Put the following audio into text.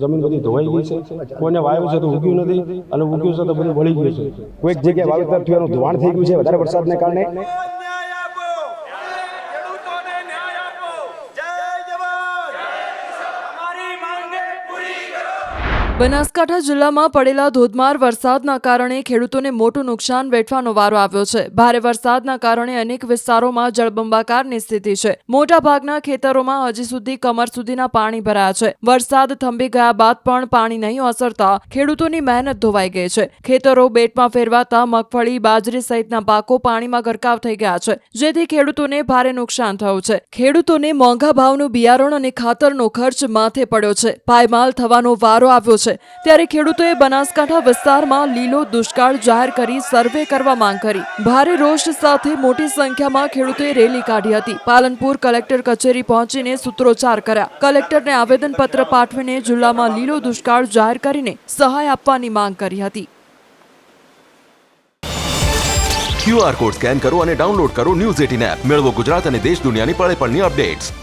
જમીન બધી ધોવાઈ ગઈ છે, કોઈને વાવ્યું છે તો ઉગ્યું નથી અને ઉગ્યું છે તો બધું બળી ગયું છે. કોઈક જગ્યાએ વાવેતર થયાનું ધોવાણ થઈ ગયું છે વધારે વરસાદને કારણે. બનાસકાંઠા જિલ્લામાં પડેલા ધોધમાર વરસાદના કારણે ખેડૂતોને મોટું નુકસાન વેઠવાનો વારો આવ્યો છે. ભારે વરસાદના કારણે અનેક વિસ્તારોમાં જળબંબાકારની સ્થિતિ છે. મોટાભાગના ખેતરોમાં હજી સુધી કમર સુધીના પાણી ભરાયા છે. વરસાદ થંભી ગયા બાદ પણ પાણી નહીં ઓસરતા ખેડૂતોની મહેનત ધોવાઈ ગઈ છે. ખેતરો બેટમાં ફેરવાતા મગફળી, બાજરી સહિતના પાકો પાણીમાં ગરકાવ થઈ ગયા છે, જેથી ખેડૂતોને ભારે નુકસાન થયું છે. ખેડૂતોને મોંઘા ભાવનું બિયારણ અને ખાતરનો ખર્ચ માથે પડ્યો છે. પાયમાલ થવાનો વારો આવ્યો છે. ત્યારે ખેડૂતોએ બનાસકાંઠા વિસ્તારમાં લીલો દુષ્કાળ જાહેર કરી સર્વે કરવા માંગ કરી. ભારે રોષ સાથે મોટી સંખ્યામાં ખેડૂતોએ રેલી કાઢી હતી. પાલનપુર કલેક્ટર કચેરી પહોંચીને સૂત્રોચ્ચાર કર્યા. કલેક્ટરને આવેદનપત્ર પાઠવીને જિલ્લામાં લીલો દુષ્કાળ જાહેર કરીને સહાય આપવાની માંગ કરી હતી. QR કોડ સ્કેન કરો અને ડાઉનલોડ કરો ન્યૂઝ 18 એપ. મેળવો ગુજરાત અને દેશ દુનિયાની પળે પળની અપડેટ્સ.